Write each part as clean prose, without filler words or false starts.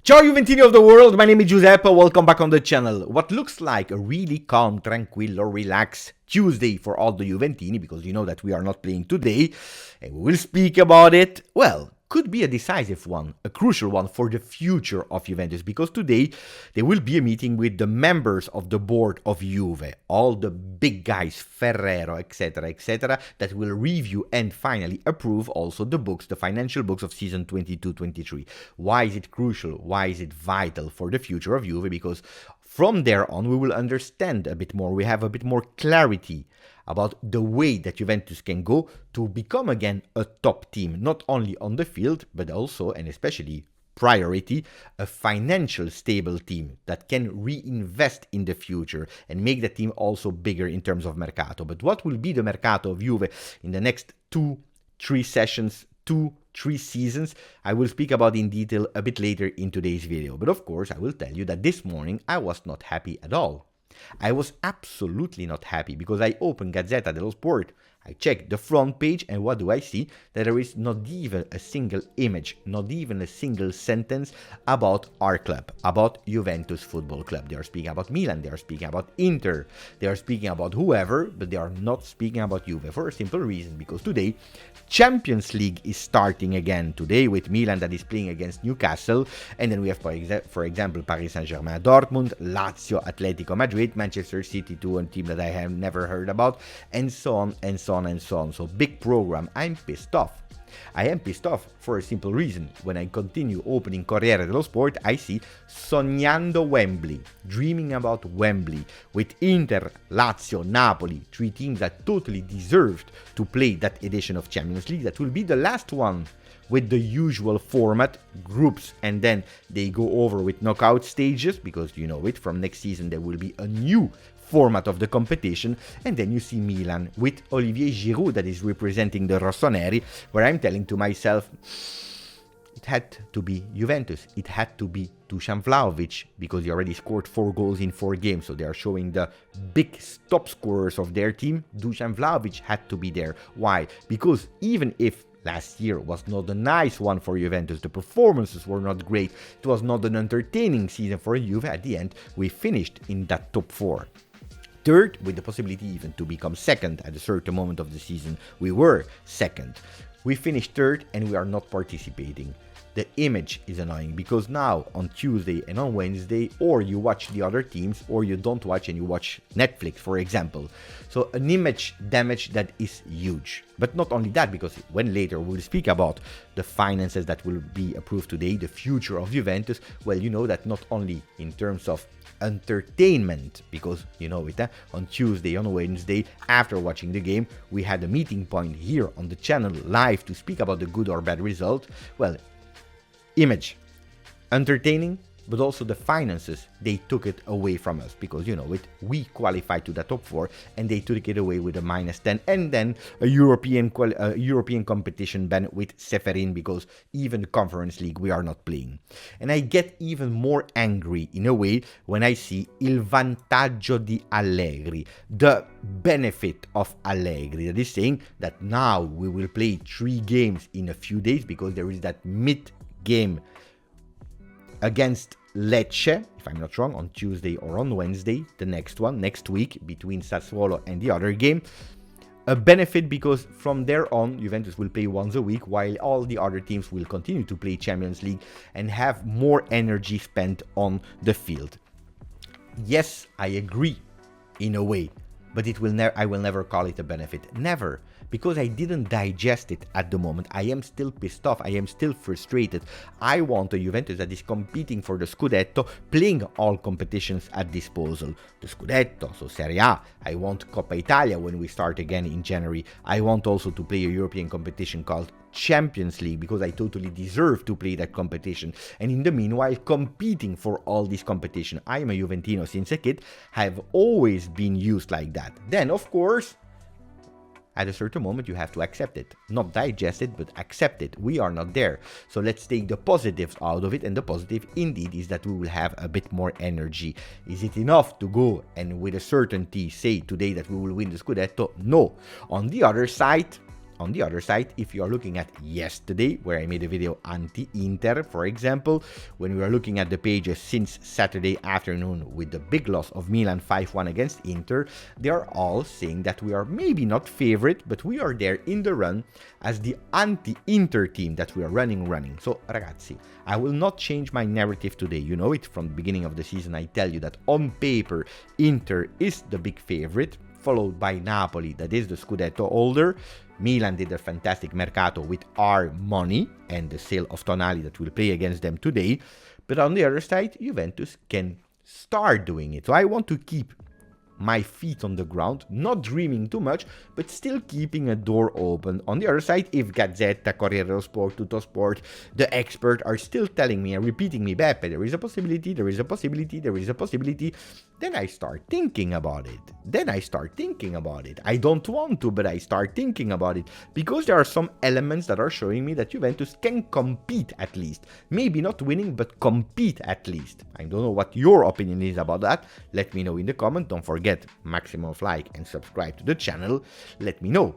Ciao Juventini of the world, my name is Giuseppe, welcome back on the channel. What looks like a really calm, tranquil or relaxed Tuesday for all the Juventini, because you know that we are not playing today, and we will speak about it, well, could be a decisive one, a crucial one for the future of Juventus, because today there will be a meeting with the members of the board of Juve, all the big guys, Ferrero, etc., that will review and finally approve also the books, the financial books of season 22-23. Why is it crucial? Why is it vital for the future of Juve? Because from there on we will understand a bit more, we have a bit more clarity about the way that Juventus can go to become again a top team, not only on the field, but also and especially priority, a financial stable team that can reinvest in the future and make the team also bigger in terms of mercato. But what will be the mercato of Juve in the next 2-3 sessions, 2-3 seasons, I will speak about in detail a bit later in today's video. But of course, I will tell you that this morning I was not happy at all. I was absolutely not happy because I opened Gazzetta dello Sport, I checked the front page, and what do I see? That there is not even a single image, not even a single sentence about our club, about Juventus Football Club. They are speaking about Milan, they are speaking about Inter, they are speaking about whoever, but they are not speaking about Juve for a simple reason, because today Champions League is starting again today with Milan that is playing against Newcastle, and then we have for example Paris Saint-Germain, Dortmund, Lazio, Atletico Madrid, Manchester City, to a team that I have never heard about, and so on and so on and so on. So big program. I'm pissed off. I am pissed off for a simple reason. When I continue opening Corriere dello Sport, I see Sognando Wembley, dreaming about Wembley, with Inter, Lazio, Napoli, three teams that totally deserved to play that edition of Champions League. That will be the last one with the usual format, groups, and then they go over with knockout stages, because you know it, from next season there will be a new format of the competition. And then you see Milan with Olivier Giroud that is representing the Rossoneri, where I'm telling to myself, it had to be Juventus, it had to be Dusan Vlahovic, because he already scored 4 goals in 4 games, so they are showing the big top scorers of their team. Dusan Vlahovic had to be there. Why? Because even if last year was not a nice one for Juventus, the performances were not great, it was not an entertaining season for Juve, at the end we finished in that top 4. Third, with the possibility even to become second at a certain moment of the season. We were second. We finished third and we are not participating. The image is annoying, because now on Tuesday and on Wednesday, or you watch the other teams, or you don't watch and you watch Netflix, for example. So an image damage that is huge. But not only that, because when later we'll speak about the finances that will be approved today, the future of Juventus, well, you know that not only in terms of entertainment, because you know it, on Tuesday, on Wednesday, after watching the game, we had a meeting point here on the channel live to speak about the good or bad result. Well, image, entertaining, but also the finances, they took it away from us, because you know it, we qualified to the top 4 and they took it away with a -10, and then a European competition ban with Khéphren, because even the Conference League we are not playing. And I get even more angry in a way when I see il vantaggio di Allegri, the benefit of Allegri, that is saying that now we will play 3 games in a few days, because there is that mid-game against Lecce, if I'm not wrong, on Tuesday or on Wednesday, the next one, next week, between Sassuolo and the other game. A benefit because from there on, Juventus will play once a week, while all the other teams will continue to play Champions League and have more energy spent on the field. Yes, I agree, in a way, but I will never call it a benefit. Never. Because I didn't digest it at the moment. I am still pissed off. I am still frustrated. I want a Juventus that is competing for the Scudetto, playing all competitions at disposal. The Scudetto, so Serie A. I want Coppa Italia when we start again in January. I want also to play a European competition called Champions League, because I totally deserve to play that competition. And in the meanwhile, competing for all this competition. I am a Juventino since a kid. Have always been used like that. Then, of course, at a certain moment you have to accept it. Not digest it, but accept it. We are not there. So let's take the positives out of it, and the positive indeed is that we will have a bit more energy. Is it enough to go and with a certainty say today that we will win the Scudetto? No. On the other side, On the other side, if you are looking at yesterday, where I made a video anti-Inter, for example, when we are looking at the pages since Saturday afternoon with the big loss of Milan 5-1 against Inter, they are all saying that we are maybe not favorite, but we are there in the run as the anti-Inter team that we are running. So ragazzi, I will not change my narrative today. You know it from the beginning of the season. I tell you that on paper, Inter is the big favorite, followed by Napoli, that is the Scudetto holder. Milan did a fantastic mercato with our money and the sale of Tonali that will play against them today. But on the other side, Juventus can start doing it. So I want to keep my feet on the ground, not dreaming too much, but still keeping a door open. On the other side, if Gazzetta, Corriere dello Sport, Tuttosport, the expert are still telling me and repeating me, Beppe, there is a possibility, then I start thinking about it. I don't want to, but I start thinking about it, because there are some elements that are showing me that Juventus can compete at least. Maybe not winning, but compete at least. I don't know what your opinion is about that. Let me know in the comment. Don't forget maximum of like and subscribe to the channel. Let me know.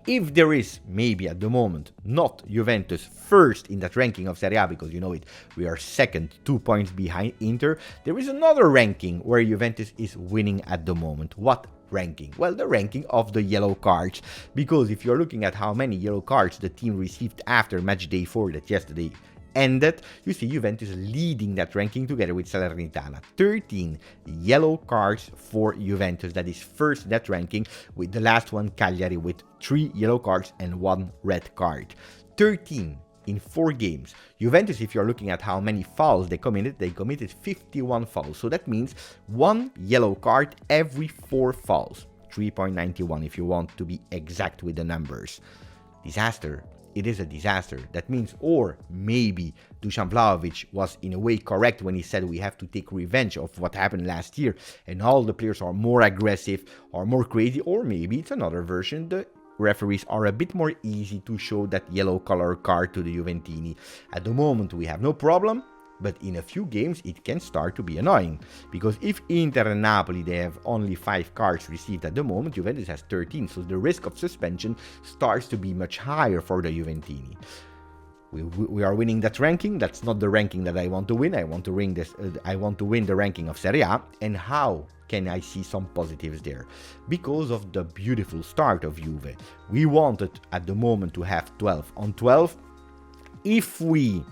If there is, maybe at the moment, not Juventus first in that ranking of Serie A, because you know it, we are second, 2 points behind Inter, there is another ranking where Juventus is winning at the moment. What ranking? Well, the ranking of the yellow cards, because if you're looking at how many yellow cards the team received after match day 4 that yesterday ended, you see Juventus leading that ranking together with Salernitana. 13 yellow cards for Juventus, that is first in that ranking, with the last one Cagliari with 3 yellow cards and 1 red card. 13 in 4 games. Juventus, if you're looking at how many fouls they committed 51 fouls. So that means 1 yellow card every 4 fouls. 3.91 if you want to be exact with the numbers. Disaster. It is a disaster. That means, or maybe Dusan Vlahovic was in a way correct when he said we have to take revenge of what happened last year and all the players are more aggressive or more crazy, or maybe it's another version. The referees are a bit more easy to show that yellow color card to the Juventini. At the moment we have no problem, but in a few games it can start to be annoying, because if Inter and Napoli, they have only 5 cards received at the moment, Juventus has 13, so the risk of suspension starts to be much higher for the Juventini. We are winning that ranking. That's not the ranking that I want to win. I want to win the ranking of Serie A. And how can I see some positives there? Because of the beautiful start of Juve. We wanted at the moment to have 12 on 12. If we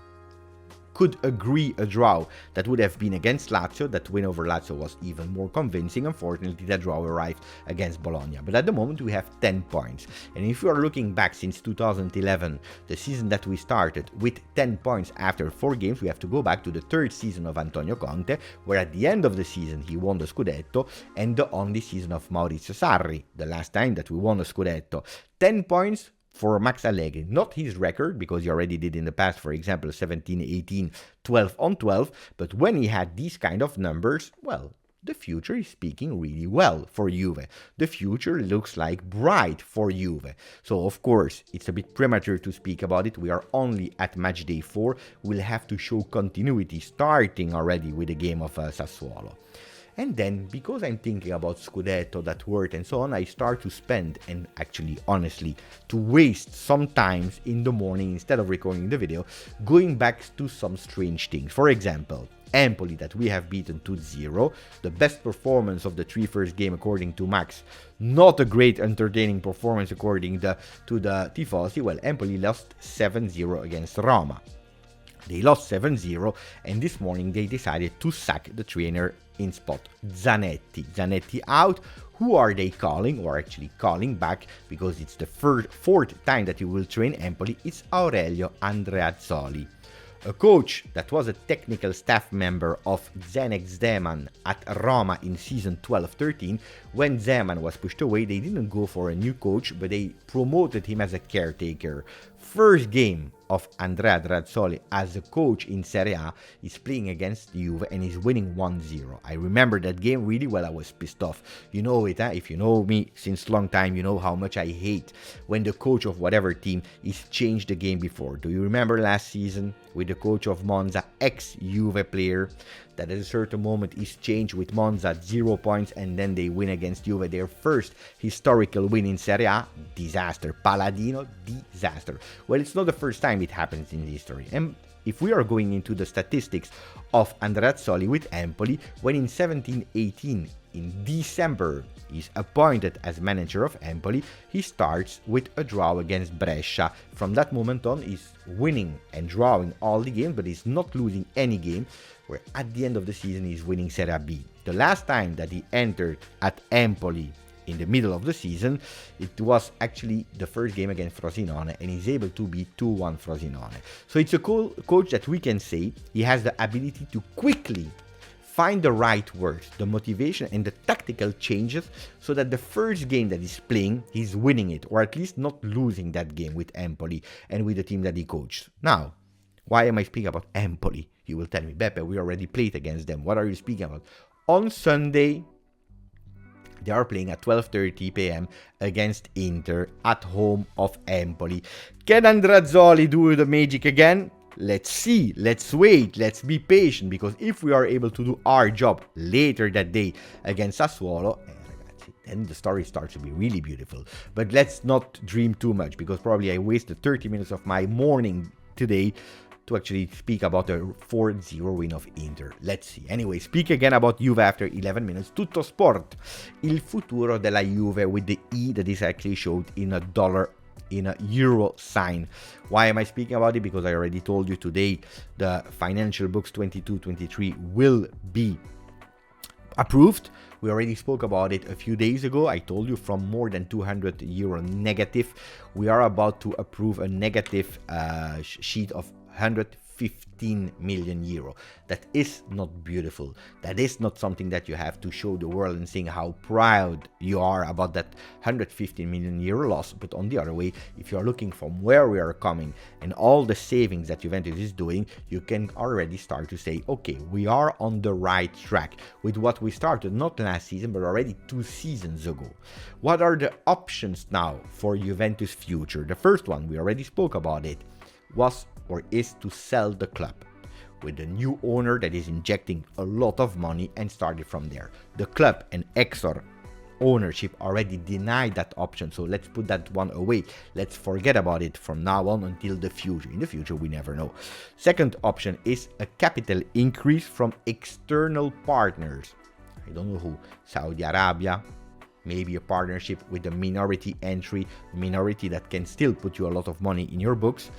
could agree a draw, that would have been against Lazio. That win over Lazio was even more convincing. Unfortunately, that draw arrived against Bologna. But at the moment, we have 10 points. And if you are looking back since 2011, the season that we started with 10 points after 4 games, we have to go back to the 3rd season of Antonio Conte, where at the end of the season, he won the Scudetto, and the only season of Maurizio Sarri, the last time that we won the Scudetto. 10 points for Max Allegri, not his record, because he already did in the past, for example, 17, 18, 12 on 12, but when he had these kind of numbers, well, the future is speaking really well for Juve. The future looks like bright for Juve. So, of course, it's a bit premature to speak about it. We are only at match day 4. We'll have to show continuity starting already with the game of Sassuolo. And then, because I'm thinking about Scudetto, that word and so on, I start to spend, and actually, honestly, to waste some times in the morning instead of recording the video, going back to some strange things. For example, Empoli, that we have beaten 2-0, the best performance of the 3 first game according to Max, not a great entertaining performance according to the Tifosi. Well, Empoli lost 7-0 against Roma. They lost 7-0, and this morning they decided to sack the trainer in spot, Zanetti. Zanetti out. Who are they calling, or actually calling back, because it's the 4th time that he will train Empoli? It's Aurelio Andreazzoli, a coach that was a technical staff member of Zdenek Zeman at Roma in season 12-13. When Zeman was pushed away, they didn't go for a new coach, but they promoted him as a caretaker. First game of Andrea Andreazzoli as a coach in Serie A is playing against Juve and is winning 1-0. I remember that game really well. I was pissed off. You know it, if you know me since long time, you know how much I hate when the coach of whatever team is changed the game before. Do you remember last season with the coach of Monza, ex-Juve player? that at a certain moment is changed with Monza at 0 points, and then they win against Juve, their first historical win in Serie A. Disaster. Paladino, disaster. Well, it's not the first time it happens in history. And if we are going into the statistics of Andrea Azzoli with Empoli, when in 17-18 in December he's appointed as manager of Empoli, he starts with a draw against Brescia. From that moment on, he's winning and drawing all the games, but he's not losing any game, where at the end of the season he's winning Serie B. The last time that he entered at Empoli in the middle of the season, it was actually the first game against Frosinone, and he's able to beat 2-1 Frosinone. So it's a coach that we can say he has the ability to quickly find the right words, the motivation and the tactical changes, so that the first game that he's playing, he's winning it, or at least not losing that game with Empoli and with the team that he coached. Now, why am I speaking about Empoli? You will tell me, Beppe, we already played against them. What are you speaking about? On Sunday, they are playing at 12:30 p.m. against Inter at home of Empoli. Can Andrea Azzoli do the magic again? Let's see, let's wait, let's be patient, because if we are able to do our job later that day against Sassuolo, then the story starts to be really beautiful. But let's not dream too much, because probably I wasted 30 minutes of my morning today to actually speak about a 4-0 win of Inter. Let's see. Anyway, speak again about Juve after 11 minutes. Tutto sport. Il futuro della Juve, with the E that is actually showed in a dollar, in a euro sign. Why am I speaking about it? Because I already told you today the financial books 22-23 will be approved. We already spoke about it a few days ago. I told you from more than 200 euro negative, we are about to approve a negative sheet of 115 million euro. That is not beautiful. That is not something that you have to show the world and saying how proud you are about that 115 million euro loss. But on the other way, if you are looking from where we are coming and all the savings that Juventus is doing, you can already start to say, okay, we are on the right track with what we started not last season, but already 2 seasons ago. What are the options now for Juventus' future? The first one, we already spoke about it, was or is to sell the club with a new owner that is injecting a lot of money and started from there. The club and Exor ownership already denied that option, so let's put that one away. Let's forget about it from now on until the future. In the future, we never know. Second option is a capital increase from external partners. I don't know who. Saudi Arabia, maybe a partnership with a minority entry, minority that can still put you a lot of money in your books.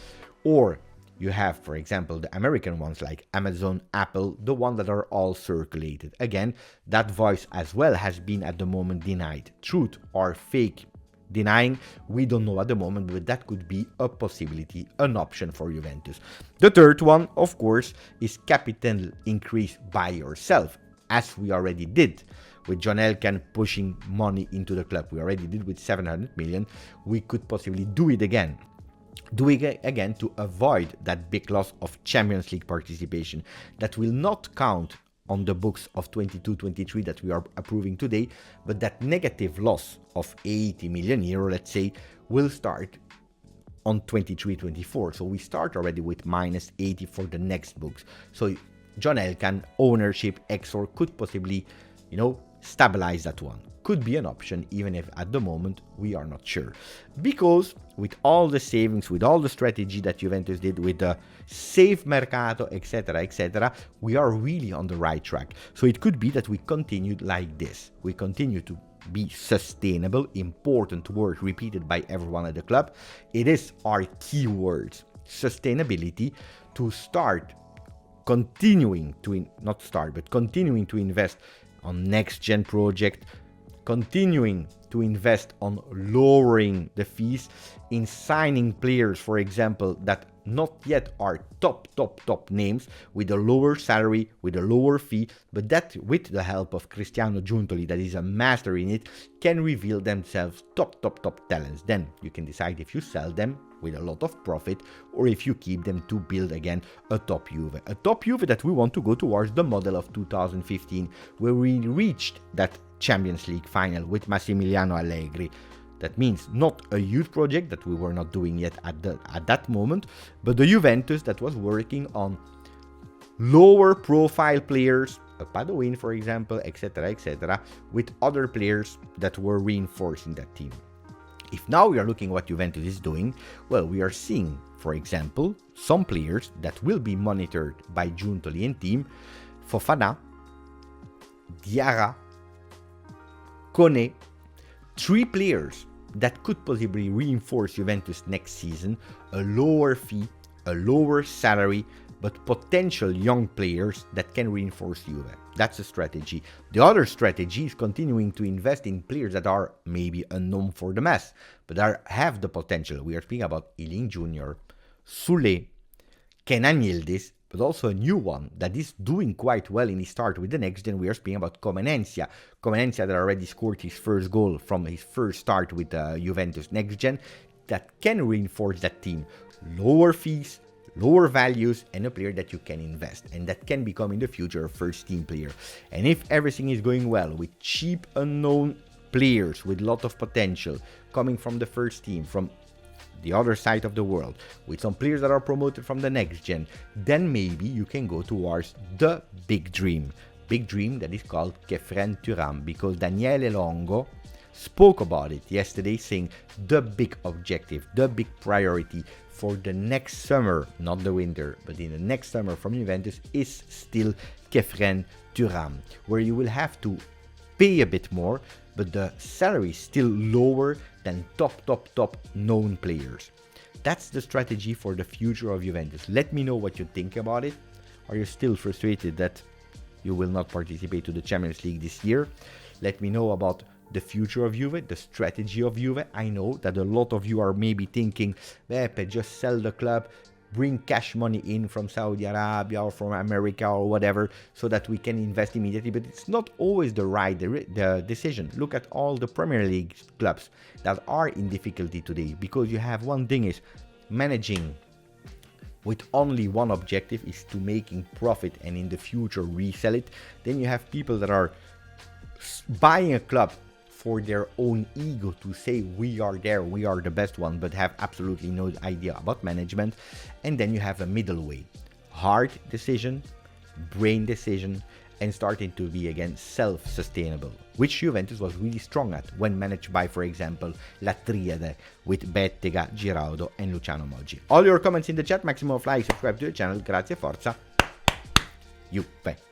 Or you have, for example, the American ones like Amazon, Apple, the ones that are all circulated. Again, that voice as well has been at the moment denied. Truth or fake denying, we don't know at the moment, but that could be a possibility, an option for Juventus. The third one, of course, is capital increase by yourself, as we already did with John Elkann pushing money into the club. We already did with 700 million. We could possibly do it again. Doing it again to avoid that big loss of Champions League participation that will not count on the books of 22-23 that we are approving today, but that negative loss of 80 million euro, let's say, will start on 23-24. So we start already with minus 80 for the next books. So John Elkann, ownership, Exor could possibly, stabilize that one. Could be an option, even if at the moment we are not sure. Because with all the savings, with all the strategy that Juventus did, with the safe mercato, etc., we are really on the right track. So it could be that we continued like this. We continue to be sustainable, important word repeated by everyone at the club. It is our key words, sustainability, to start continuing to, continuing to invest on next-gen project, continuing to invest on lowering the fees, in signing players, for example, that not yet are top names, with a lower salary, with a lower fee, but that with the help of Cristiano Giuntoli, that is a master in it, can reveal themselves top talents. Then you can decide if you sell them with a lot of profit, or if you keep them to build again a top Juve. A top Juve that we want to go towards the model of 2015, where we reached that Champions League final with Massimiliano Allegri. That means not a youth project that we were not doing yet at that moment, but the Juventus that was working on lower profile players, Padoin for example, etc., with other players that were reinforcing that team. If now we are looking what Juventus is doing, well, we are seeing, for example, some players that will be monitored by Giuntoli and team: Fofana, Diarra, Kone, 3 players that could possibly reinforce Juventus next season, a lower fee, a lower salary, but potential young players that can reinforce Juve. That's a strategy. The other strategy is continuing to invest in players that are maybe unknown for the mass, but have the potential. We are speaking about Iling Jr., Sule, Kenan Yildiz, but also a new one that is doing quite well in his start with the next gen. We are speaking about Comenencia. Comenencia that already scored his first goal from his first start with Juventus next gen, that can reinforce that team. Lower fees, lower values, and a player that you can invest and that can become in the future a first team player. And if everything is going well with cheap unknown players with a lot of potential coming from the first team, from the other side of the world, with some players that are promoted from the next gen, then maybe you can go towards the big dream that is called Khéphren Thuram, because Daniele Longo spoke about it yesterday, saying the big objective, the big priority for the next summer, not the winter, but in the next summer from Juventus is still Khéphren Thuram, where you will have to pay a bit more, but the salary is still lower than top known players. That's the strategy for the future of Juventus. Let me know what you think about it. Are you still frustrated that you will not participate to the Champions League this year? Let me know about the future of Juve, the strategy of Juve. I know that a lot of you are maybe thinking, Beppe, just sell the club, bring cash money in from Saudi Arabia or from America or whatever, so that we can invest immediately. But it's not always the right decision. Look at all the Premier League clubs that are in difficulty today, because you have one thing is managing with only one objective is to making profit and in the future resell it. Then you have people that are buying a club for their own ego, to say we are there, we are the best one, but have absolutely no idea about management. And then you have a middle way, hard decision, brain decision, and starting to be again self-sustainable, which Juventus was really strong at when managed by, for example, La Triade with Bettega, Giraudo and Luciano Moggi. All your comments in the chat, maximum of likes, subscribe to the channel. Grazie, forza, Juve.